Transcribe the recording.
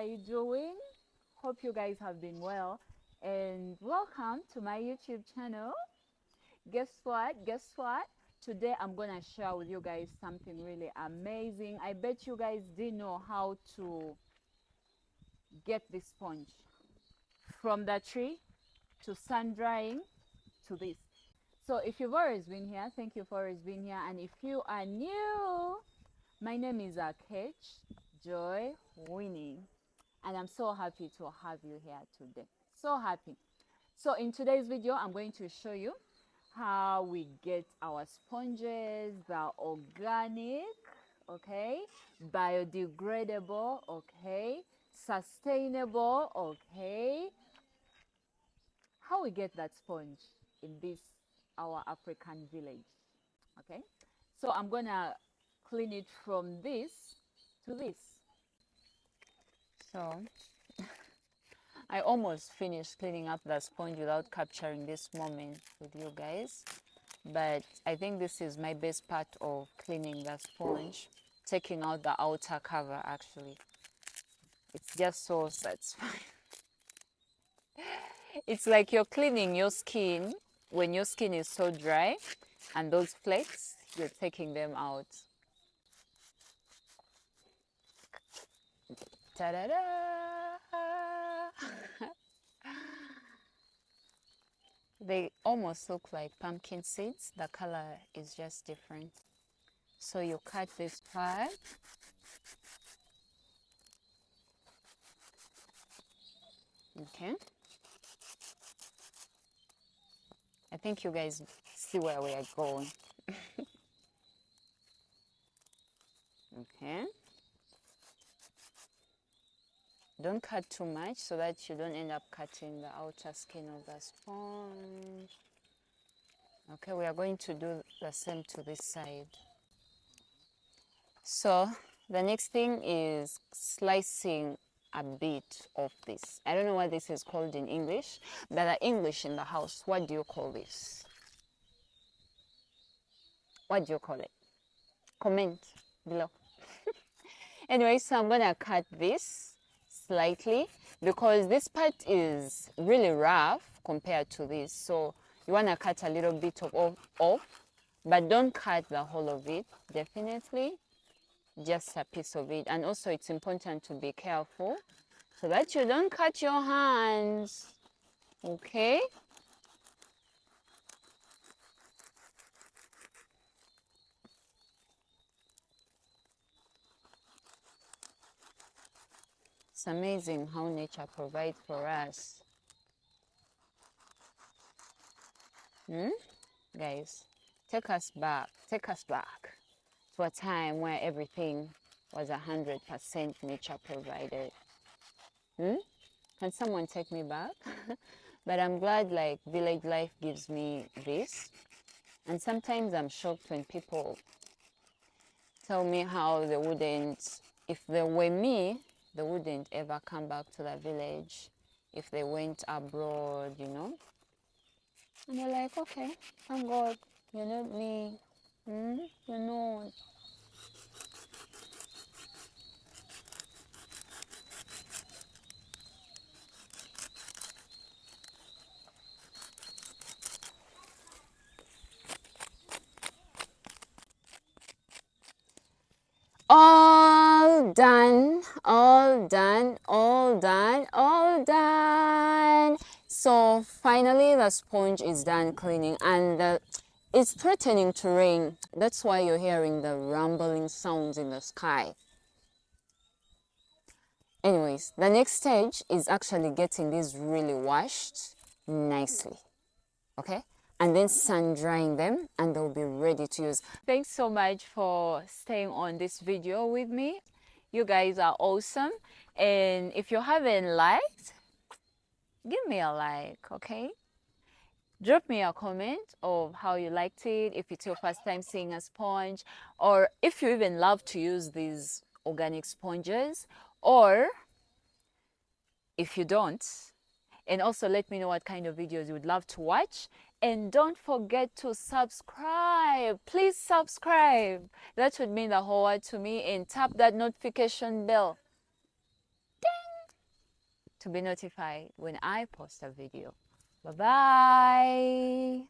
are you doing? Hope you guys have been well, and welcome to my YouTube channel. Guess what? Today I'm gonna share with you guys something really amazing. I bet you guys didn't know how to get this sponge from the tree to sun drying to this. So if you've always been here, thank you for always being here. And if you are new, my name is Akech Joy Winnie, and I'm so happy to have you here today. So happy. So in today's video, I'm going to show you how we get our sponges. They're organic, okay, biodegradable, okay, sustainable, okay. How we get that sponge in this our African village, okay. So I'm gonna clean it from this to this. So I almost finished cleaning up the sponge without capturing this moment with you guys, but I think this is my best part of cleaning the sponge, taking out the outer cover. Actually, it's just so satisfying. It's like you're cleaning your skin when your skin is so dry, and those flakes, you're taking them out. Ta-da-da! They almost look like pumpkin seeds. The color is just different. So you cut this part. Okay. I think you guys see where we are going. Okay. Don't cut too much so that you don't end up cutting the outer skin of the sponge. Okay, we are going to do the same to this side. So the next thing is slicing a bit of this. I don't know what this is called in English, but the English in the house, what do you call this? What do you call it? Comment below. Anyway, so I'm gonna cut this slightly because this part is really rough compared to this. So you wanna cut a little bit of off, but don't cut the whole of it, definitely. Just a piece of it. And also it's important to be careful so that you don't cut your hands, okay? It's amazing how nature provides for us. Guys, take us back to a time where everything was 100% nature provided. Can someone take me back? But I'm glad like village life gives me this. And sometimes I'm shocked when people tell me how they wouldn't, if they were me, they wouldn't ever come back to the village if they went abroad, you know. And you're like, okay, thank God, you're not me. You're not. All done, all done, all done, all done. So finally the sponge is done cleaning, and it's threatening to rain. That's why you're hearing the rumbling sounds in the sky. Anyways, the next stage is actually getting these really washed nicely, okay? And then sun drying them, and they'll be ready to use. Thanks so much for staying on this video with me. You guys are awesome. And if you haven't liked, give me a like, okay? Drop me a comment of how you liked it, if it's your first time seeing a sponge, or if you even love to use these organic sponges, or if you don't. And also let me know what kind of videos you would love to watch. And don't forget to subscribe. Please subscribe. That would mean the whole world to me. And tap that notification bell. Ding! to be notified when I post a video. Bye bye.